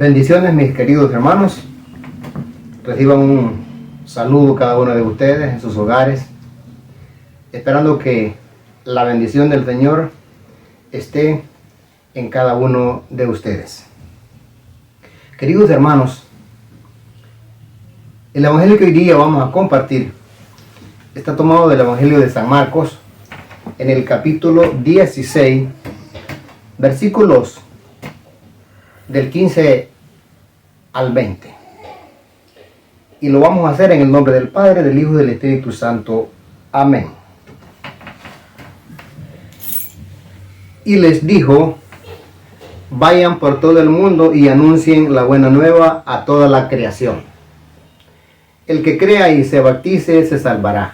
Bendiciones, mis queridos hermanos. Reciban un saludo cada uno de ustedes en sus hogares, esperando que la bendición del Señor esté en cada uno de ustedes. Queridos hermanos, el evangelio que hoy día vamos a compartir está tomado del evangelio de San Marcos, en el capítulo 16, versículos del 15 al 20. Y lo vamos a hacer en el nombre del Padre, del Hijo y del Espíritu Santo. Amén. Y les dijo: vayan por todo el mundo y anuncien la buena nueva a toda la creación. El que crea y se bautice se salvará.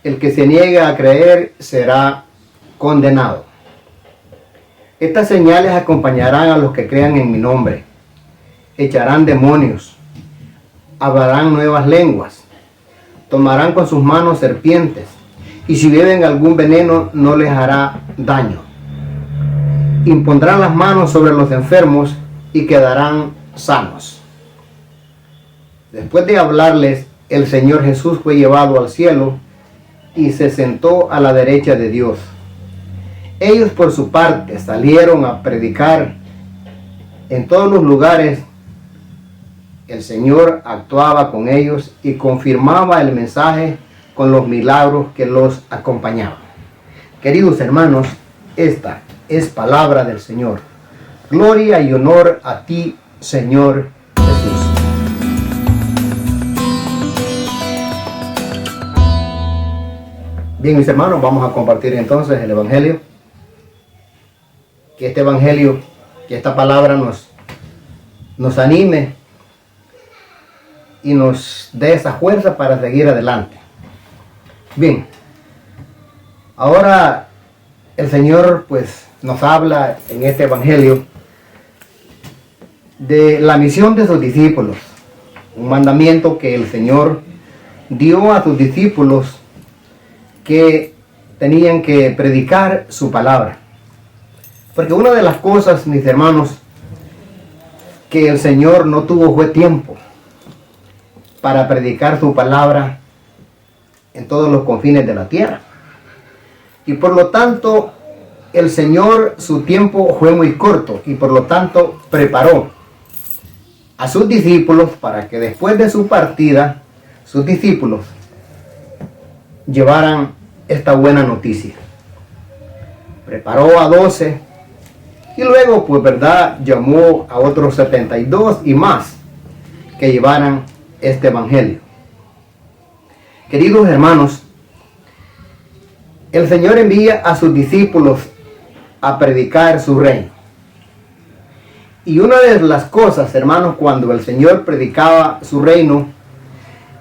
El que se niegue a creer será condenado. Estas señales acompañarán a los que crean en mi nombre. Echarán demonios, hablarán nuevas lenguas, tomarán con sus manos serpientes, y si beben algún veneno no les hará daño. Impondrán las manos sobre los enfermos y quedarán sanos. Después de hablarles, el Señor Jesús fue llevado al cielo y se sentó a la derecha de Dios. Ellos por su parte salieron a predicar en todos los lugares. El Señor actuaba con ellos y confirmaba el mensaje con los milagros que los acompañaban. Queridos hermanos, esta es palabra del Señor. Gloria y honor a ti, Señor Jesús. Bien, mis hermanos, vamos a compartir entonces el evangelio. Que este evangelio, que esta palabra nos anime y nos dé esa fuerza para seguir adelante. Bien, ahora el Señor pues nos habla en este evangelio de la misión de sus discípulos, un mandamiento que el Señor dio a sus discípulos que tenían que predicar su palabra. Porque una de las cosas, mis hermanos, que el Señor no tuvo fue tiempo para predicar su palabra en todos los confines de la tierra. Y por lo tanto, el Señor, su tiempo fue muy corto y por lo tanto preparó a sus discípulos para que después de su partida, sus discípulos llevaran esta buena noticia. Preparó a 12 y luego, pues verdad, llamó a otros 72 y más que llevaran este evangelio. Queridos hermanos, el Señor envía a sus discípulos a predicar su reino. Y una de las cosas, hermanos, cuando el Señor predicaba su reino,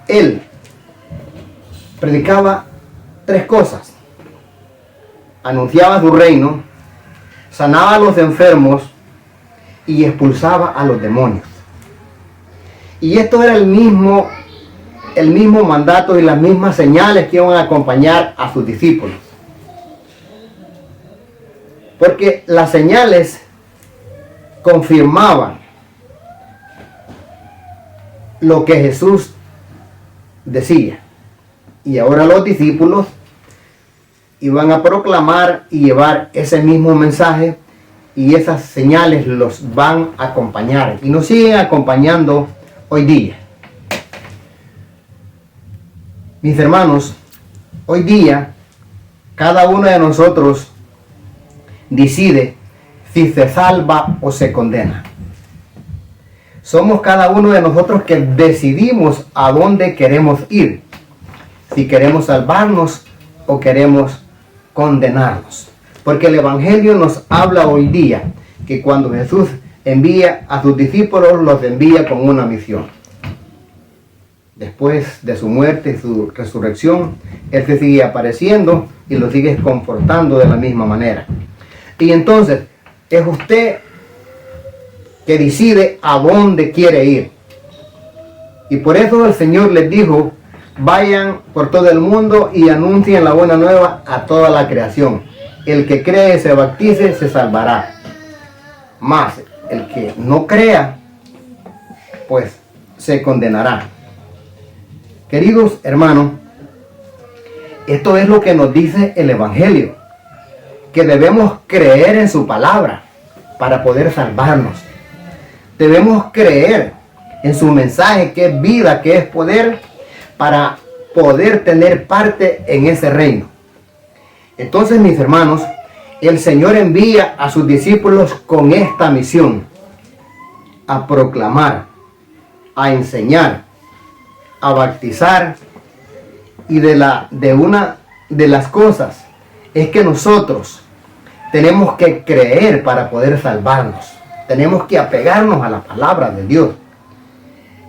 Él predicaba 3 cosas. Anunciaba su reino, sanaba a los enfermos y expulsaba a los demonios. Y esto era el mismo mandato y las mismas señales que iban a acompañar a sus discípulos. Porque las señales confirmaban lo que Jesús decía. Y ahora los discípulos iban a proclamar y llevar ese mismo mensaje, y esas señales los van a acompañar y nos siguen acompañando hoy día. Mis hermanos, hoy día cada uno de nosotros decide si se salva o se condena. Somos cada uno de nosotros que decidimos a dónde queremos ir, si queremos salvarnos o queremos condenarnos. Porque el evangelio nos habla hoy día que cuando Jesús envía a sus discípulos, los envía con una misión. Después de su muerte y su resurrección, Él se sigue apareciendo y lo sigue confortando de la misma manera. Y entonces es usted que decide a dónde quiere ir. Y por eso el Señor les dijo: vayan por todo el mundo y anuncien la buena nueva a toda la creación. El que cree y se bautice se salvará. Mas el que no crea pues se condenará. Queridos hermanos, esto es lo que nos dice el Evangelio, que debemos creer en su palabra para poder salvarnos. Debemos creer en su mensaje, que es vida, que es poder, para poder tener parte en ese reino. Entonces, mis hermanos, el Señor envía a sus discípulos con esta misión: a proclamar, a enseñar, a bautizar. Y una de las cosas es que nosotros tenemos que creer para poder salvarnos. Tenemos que apegarnos a la palabra de Dios.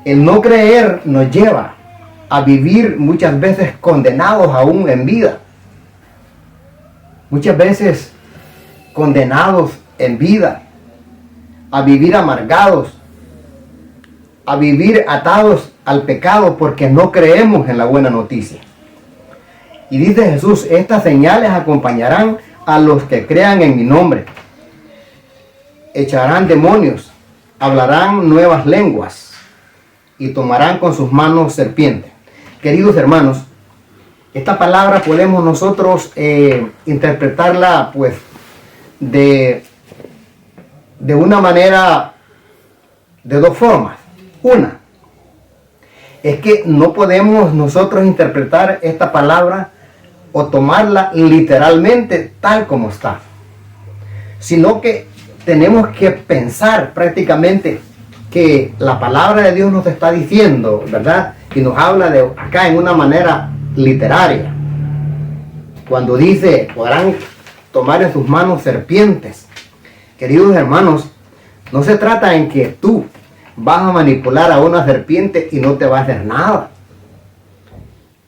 El no creer nos lleva a vivir muchas veces condenados aún en vida. Muchas veces condenados en vida, a vivir amargados, a vivir atados al pecado porque no creemos en la buena noticia. Y dice Jesús: estas señales acompañarán a los que crean en mi nombre. Echarán demonios, hablarán nuevas lenguas y tomarán con sus manos serpientes. Queridos hermanos, esta palabra podemos nosotros interpretarla pues de una manera, de dos formas. Una es que no podemos nosotros interpretar esta palabra o tomarla literalmente tal como está, sino que tenemos que pensar prácticamente que la palabra de Dios nos está diciendo, ¿verdad? Y nos habla de acá en una manera literaria. Cuando dice: podrán tomar en sus manos serpientes. Queridos hermanos, no se trata en que tú vas a manipular a una serpiente y no te va a hacer nada.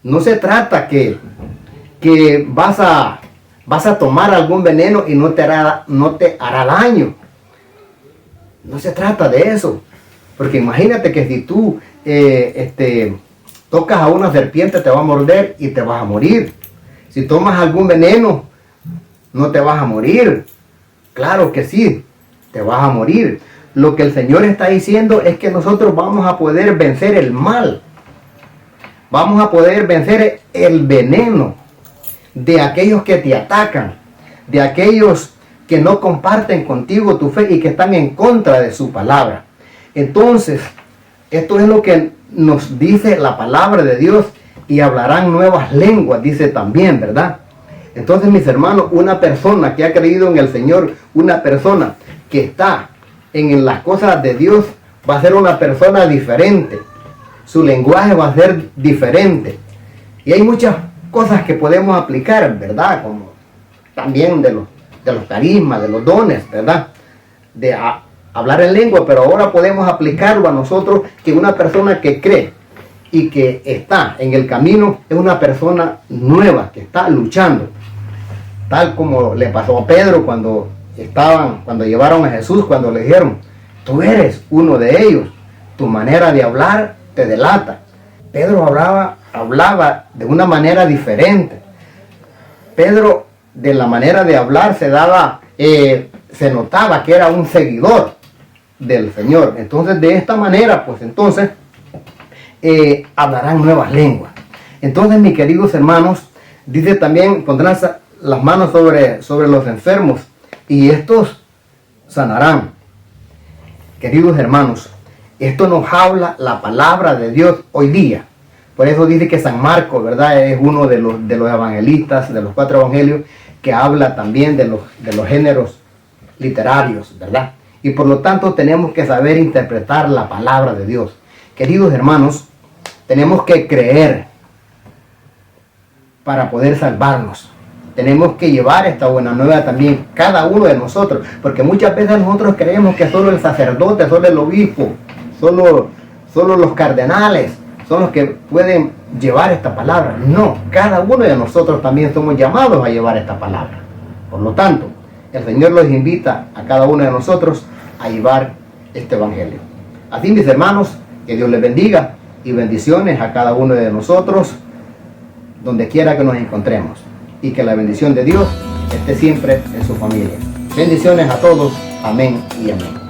No se trata que vas a tomar algún veneno y no te hará daño. No se trata de eso. Porque imagínate que si tú tocas a una serpiente, te va a morder y te vas a morir. Si tomas algún veneno, no te vas a morir. Claro que sí, te vas a morir. Lo que el Señor está diciendo es que nosotros vamos a poder vencer el mal. Vamos a poder vencer el veneno de aquellos que te atacan, de aquellos que no comparten contigo tu fe y que están en contra de su palabra. Entonces, esto es lo que nos dice la palabra de Dios: y hablarán nuevas lenguas, dice también, ¿verdad? Entonces, mis hermanos, una persona que ha creído en el Señor, una persona que está en las cosas de Dios, va a ser una persona diferente. Su lenguaje va a ser diferente. Y hay muchas cosas que podemos aplicar, ¿verdad? Como también de los carismas, de los dones, ¿verdad? De hablar en lengua, pero ahora podemos aplicarlo a nosotros, que una persona que cree y que está en el camino es una persona nueva, que está luchando. Tal como le pasó a Pedro cuando llevaron a Jesús, cuando le dijeron: tú eres uno de ellos, tu manera de hablar te delata. Pedro hablaba de una manera diferente. Pedro, de la manera de hablar, se notaba que era un seguidor del Señor. Entonces, de esta manera, pues entonces hablarán nuevas lenguas. Entonces, mis queridos hermanos, dice también: pondrán las manos sobre los enfermos y estos sanarán. Queridos hermanos, esto nos habla la palabra de Dios hoy día. Por eso dice que San Marcos, ¿verdad?, es uno de los evangelistas, de los 4 evangelios, que habla también de los géneros literarios, ¿verdad? Y por lo tanto tenemos que saber interpretar la palabra de Dios. Queridos hermanos, tenemos que creer para poder salvarnos. Tenemos que llevar esta buena nueva también cada uno de nosotros, porque muchas veces nosotros creemos que solo el sacerdote, solo el obispo, solo los cardenales son los que pueden llevar esta palabra. No, cada uno de nosotros también somos llamados a llevar esta palabra. Por lo tanto, el Señor los invita a cada uno de nosotros a llevar este evangelio. Así, mis hermanos, que Dios les bendiga y bendiciones a cada uno de nosotros, donde quiera que nos encontremos. Y que la bendición de Dios esté siempre en su familia. Bendiciones a todos. Amén y amén.